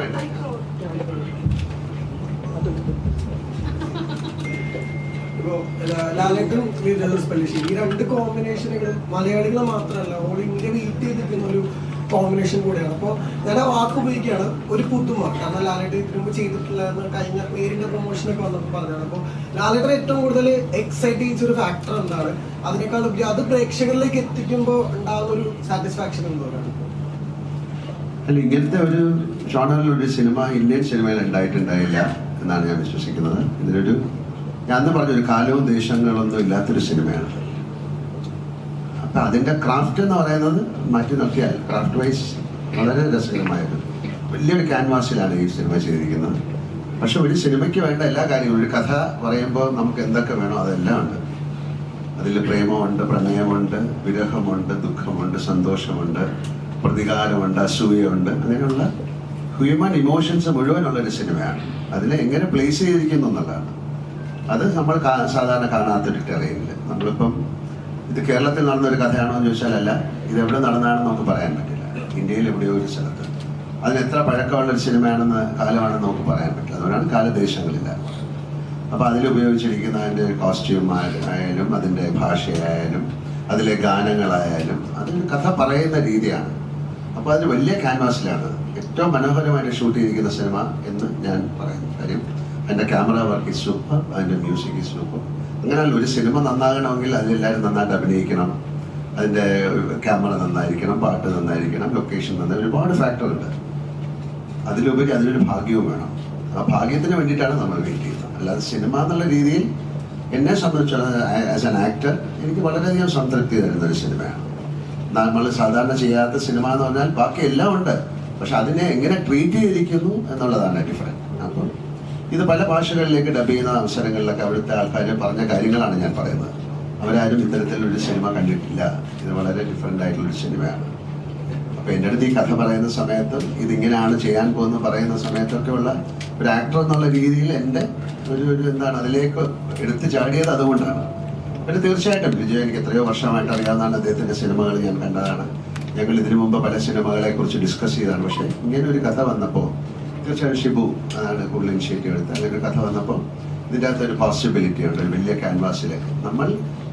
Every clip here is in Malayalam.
വേണ്ട. ലാലേട്ടനും ഈ രണ്ട് കോമ്പിനേഷനുകളും മലയാളികൾ മാത്രമല്ല ഓൾ ഇന്ത്യ വെയിറ്റ് ചെയ്തിരിക്കുന്ന ഒരു കോമ്പിനേഷൻ കൂടെയാണ്. അപ്പോൾ ഞാൻ ആ വാക്ക് ഉപയോഗിക്കുകയാണ്, ഒരു പുതുമ. കാരണം ലാലേട്ടൻ ഇതിനു മുമ്പ് ചെയ്തിട്ടില്ലായിരുന്നു, കഴിഞ്ഞ പേരിന്റെ പ്രൊമോഷനൊക്കെ വന്നപ്പോൾ പറഞ്ഞാണ്. അപ്പോൾ ലാലേട്ടൻ ഏറ്റവും കൂടുതൽ എക്സൈറ്റ് ചെയ്ത ഒരു ഫാക്ടർ എന്താണ്? അതിനേക്കാൾ ഉപരി അത് പ്രേക്ഷകരിലേക്ക് എത്തിക്കുമ്പോൾ ഉണ്ടാകുന്ന ഒരു സാറ്റിസ്ഫാക്ഷൻ എന്തോരാണ്? അല്ല, ഇങ്ങനത്തെ ഒരു ജോണറിലൊരു സിനിമ ഇന്ത്യൻ സിനിമയിൽ ഉണ്ടായിട്ടുണ്ടായില്ല എന്നാണ് ഞാൻ വിശ്വസിക്കുന്നത്. ഇതിലൊരു ഞാൻ അന്ന് പറഞ്ഞൊരു കാലവും ദേശങ്ങളൊന്നും ഇല്ലാത്തൊരു സിനിമയാണ്. അപ്പം അതിൻ്റെ ക്രാഫ്റ്റ് എന്ന് പറയുന്നത് മാറ്റി നിർത്തിയാൽ ക്രാഫ്റ്റ് വൈസ് വളരെ രസകരമായത് വലിയൊരു ക്യാൻവാസിലാണ് ഈ സിനിമ ചെയ്തിരിക്കുന്നത്. പക്ഷെ ഒരു സിനിമയ്ക്ക് വേണ്ട എല്ലാ കാര്യങ്ങളും, ഒരു കഥ പറയുമ്പോൾ നമുക്ക് എന്തൊക്കെ വേണോ അതെല്ലാം ഉണ്ട്. അതിൽ പ്രേമമുണ്ട്, പ്രണയമുണ്ട്, വിരഹമുണ്ട്, ദുഃഖമുണ്ട്, സന്തോഷമുണ്ട്, പ്രതികാരമുണ്ട്, അസൂയുണ്ട്, അങ്ങനെയുള്ള ഹ്യൂമൻ ഇമോഷൻസ് മുഴുവനുള്ളൊരു സിനിമയാണ്. അതിനെ എങ്ങനെ പ്ലേസ് ചെയ്തിരിക്കുന്നു എന്നുള്ളതാണ്. അത് നമ്മൾ സാധാരണ കാണാത്തൊരു ടെറയില്ല. നമ്മളിപ്പം ഇത് കേരളത്തിൽ നടന്നൊരു കഥയാണോ എന്ന് ചോദിച്ചാലല്ല, ഇതെവിടെ നടന്നതാണെന്ന് നമുക്ക് പറയാൻ പറ്റില്ല. ഇന്ത്യയിൽ എവിടെയോ ഒരു സ്ഥലത്ത് അതിന് എത്ര പഴക്കമുള്ളൊരു സിനിമയാണെന്ന് കാലമാണെന്ന് നമുക്ക് പറയാൻ പറ്റില്ല. അതുകൊണ്ടാണ് കാലദേശങ്ങളില്ല. അപ്പോൾ അതിലുപയോഗിച്ചിരിക്കുന്ന അതിൻ്റെ കോസ്റ്റ്യൂം ആയാലും അതിൻ്റെ ഭാഷയായാലും അതിലെ ഗാനങ്ങളായാലും അതൊരു കഥ പറയുന്ന രീതിയാണ്. അപ്പോൾ അതിന് വലിയ ക്യാൻവാസിലാണ് ഏറ്റവും മനോഹരമായിട്ട് ഷൂട്ട് ചെയ്തിരിക്കുന്ന സിനിമ എന്ന് ഞാൻ പറയുന്നു. കാര്യം അതിൻ്റെ ക്യാമറ വർക്ക് ഈസ് സൂപ്പർ, അതിൻ്റെ മ്യൂസിക് ഈസ് സൂപ്പർ. അങ്ങനെയല്ല, ഒരു സിനിമ നന്നാകണമെങ്കിൽ അതിലെല്ലാവരും നന്നായിട്ട് അഭിനയിക്കണം, അതിൻ്റെ ക്യാമറ നന്നായിരിക്കണം, പാട്ട് നന്നായിരിക്കണം, ലൊക്കേഷൻ നന്നായി, ഒരുപാട് ഫാക്ടർ ഉണ്ട്. അതിലുപരി അതിനൊരു ഭാഗ്യവും വേണം. ആ ഭാഗ്യത്തിന് വേണ്ടിയിട്ടാണ് നമ്മൾ വെയിറ്റ് ചെയ്യുന്നത്. അല്ലാതെ സിനിമ എന്നുള്ള രീതിയിൽ എന്നെ സംബന്ധിച്ചിടത്തോളം ആസ് ആൻ ആക്ടർ എനിക്ക് വളരെയധികം സംതൃപ്തി തരുന്ന ഒരു സിനിമയാണ്. നമ്മൾ സാധാരണ ചെയ്യാത്ത സിനിമ എന്ന് പറഞ്ഞാൽ ബാക്കി എല്ലാം ഉണ്ട്, പക്ഷെ അതിനെ എങ്ങനെ ട്രീറ്റ് ചെയ്തിരിക്കുന്നു എന്നുള്ളതാണ് ഡിഫറൻറ്റ്. അപ്പം ഇത് പല ഭാഷകളിലേക്ക് ഡബ് ചെയ്യുന്ന അവസരങ്ങളിലൊക്കെ അവിടുത്തെ ആൾക്കാർ പറഞ്ഞ കാര്യങ്ങളാണ് ഞാൻ പറയുന്നത്. അവരാരും ഇത്തരത്തിലൊരു സിനിമ കണ്ടിട്ടില്ല, ഇത് വളരെ ഡിഫറെൻ്റ് ആയിട്ടുള്ളൊരു സിനിമയാണ്. അപ്പോൾ എൻ്റെ അടുത്ത് ഈ കഥ പറയുന്ന സമയത്തും ഇതിങ്ങനെയാണ് ചെയ്യാൻ പോകുന്നത് പറയുന്ന സമയത്തൊക്കെ ഉള്ള ഒരു ആക്ടർ എന്നുള്ള രീതിയിൽ എൻ്റെ ഒരു എന്താണ് അതിലേക്ക് എടുത്തു ചാടിയത് അതുകൊണ്ടാണ്. പിന്നെ തീർച്ചയായിട്ടും വിജയ് എനിക്ക് എത്രയോ വർഷമായിട്ട് അറിയാവുന്നതാണ്. അദ്ദേഹത്തിൻ്റെ സിനിമകൾ ഞാൻ കണ്ടതാണ്. ഞങ്ങൾ ഇതിനു മുമ്പ് പല സിനിമകളെക്കുറിച്ച് ഡിസ്കസ് ചെയ്തതാണ്. പക്ഷേ ഇങ്ങനെ ഒരു കഥ വന്നപ്പോൾ തീർച്ചയായും ഷിബു അതാണ് കൂടുതൽ ഇനിഷ്യേറ്റീവ് എടുത്ത് അങ്ങനെ ഒരു കഥ വന്നപ്പോൾ ഇതിൻ്റെ അകത്തൊരു പോസിബിലിറ്റി ഉണ്ട്. ഒരു വലിയ ക്യാൻവാസിലേക്ക് നമ്മൾ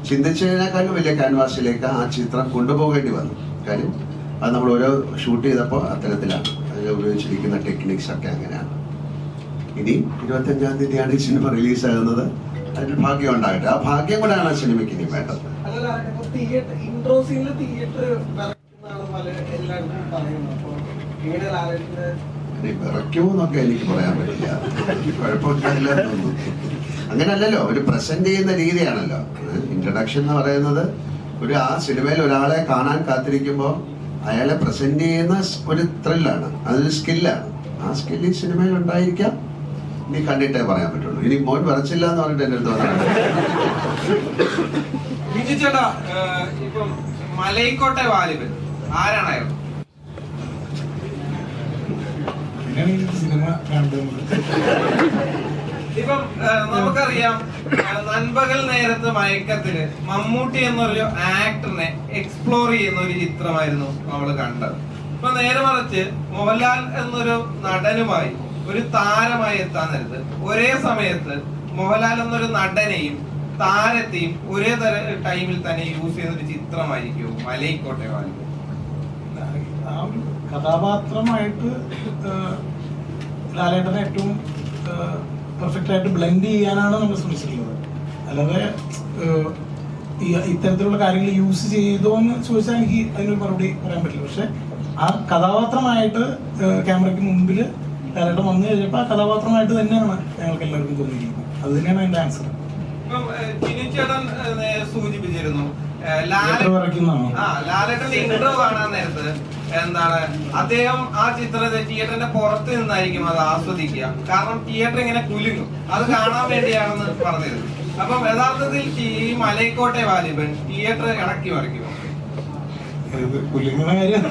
ചിന്തിച്ചതിനേക്കാളും വലിയ ക്യാൻവാസിലേക്ക് ആ ചിത്രം കൊണ്ടുപോകേണ്ടി വന്നു. കാര്യം അത് നമ്മൾ ഓരോ ഷൂട്ട് ചെയ്തപ്പോൾ അത്തരത്തിലാണ് അതിൽ ഉപയോഗിച്ചിരിക്കുന്ന ടെക്നിക്സ് ഒക്കെ അങ്ങനെയാണ്. ഇനി 25-ാം തീയതിയാണ് ഈ സിനിമ റിലീസാകുന്നത്. അതിന് ഭാഗ്യം ഉണ്ടാകട്ടെ. ആ ഭാഗ്യം കൂടെയാണ് ആ സിനിമയ്ക്ക് ഇനി വേണ്ടത്. വിറയ്ക്കുമെന്നൊക്കെ എനിക്ക് പറയാൻ പറ്റില്ല. കുഴപ്പമില്ല തോന്നുന്നു. അങ്ങനല്ലല്ലോ, ഒരു പ്രസന്റ് ചെയ്യുന്ന രീതിയാണല്ലോ. ഇൻട്രഡക്ഷൻ എന്ന് പറയുന്നത് ഒരു ആ സിനിമയിൽ ഒരാളെ കാണാൻ കാത്തിരിക്കുമ്പോൾ അയാളെ പ്രസന്റ് ചെയ്യുന്ന ഒരു ത്രില്ലാണ്, അതൊരു സ്കില്ലാണ്. ആ സ്കില്ല് ഈ സിനിമയിൽ ഉണ്ടായിരിക്കാം. ഇനി കണ്ടിട്ടേ പറയാൻ പറ്റുള്ളൂ. ഇനി മോൻ വിറച്ചില്ല എന്ന് പറഞ്ഞിട്ട് എൻ്റെ അടുത്ത് ചേട്ടാ, ഇപ്പം മലൈക്കോട്ടെ വാലിബൻ ആരാണായിരുന്നു? ഇപ്പം നമുക്കറിയാം, നൻപകൽ നേരത്ത് മയക്കത്തില് മമ്മൂട്ടി എന്നൊരു ആക്ടറിനെ എക്സ്പ്ലോർ ചെയ്യുന്ന ഒരു ചിത്രമായിരുന്നു നമ്മള് കണ്ടത്. ഇപ്പൊ നേരെ മറിച്ച് മോഹൻലാൽ എന്നൊരു നടനുമായി ഒരു താരമായി എത്താൻ നേരത്ത് ഒരേ സമയത്ത് മോഹൻലാൽ എന്നൊരു നടനെയും താരത്തെയും ഒരേ ടൈമിൽ തന്നെ യൂസ് ചെയ്യുന്ന ഒരു ചിത്രമായിരിക്കും മലൈക്കോട്ടെ വാലിബൻ. കഥാപാത്രമായിട്ട് ലാലേട്ടനെ ഏറ്റവും പെർഫെക്റ്റ് ആയിട്ട് ബ്ലെൻഡ് ചെയ്യാനാണ് നമ്മൾ ശ്രമിച്ചിട്ടുള്ളത്. അല്ലാതെ ഇത്തരത്തിലുള്ള കാര്യങ്ങൾ യൂസ് ചെയ്തോ എന്ന് ചോദിച്ചാൽ എനിക്ക് അതിനൊരു മറുപടി പറയാൻ പറ്റില്ല. പക്ഷെ ആ കഥാപാത്രമായിട്ട് ക്യാമറയ്ക്ക് മുമ്പിൽ ലാലേട്ടൻ വന്നു കഴിഞ്ഞപ്പോൾ ആ കഥാപാത്രമായിട്ട് തന്നെയാണ് ഞങ്ങൾക്ക് എല്ലാവർക്കും തോന്നിയിരിക്കുന്നത്. അത് തന്നെയാണ് അതിന്റെ ആൻസർ. ചേട്ടൻ സൂചിപ്പിച്ചിരുന്നു ലാലേട്ടന്റെ ഇൻട്രോ കാണാൻ നേരത്ത് എന്താണ് അദ്ദേഹം ആ ചിത്രത്തെ തിയേറ്ററിന്റെ പുറത്ത് നിന്നായിരിക്കും അത് ആസ്വദിക്കുക. കാരണം തിയേറ്റർ ഇങ്ങനെ കുലുങ്ങും, അത് കാണാൻ വേണ്ടിയാണെന്ന് പറഞ്ഞിരുന്നു. അപ്പം യഥാർത്ഥത്തിൽ ഈ മലൈക്കോട്ടെ വാലിബൻ തിയേറ്റർ ഇടക്കി മറിക്കുമോ? കുലുങ്ങുന്ന കാര്യം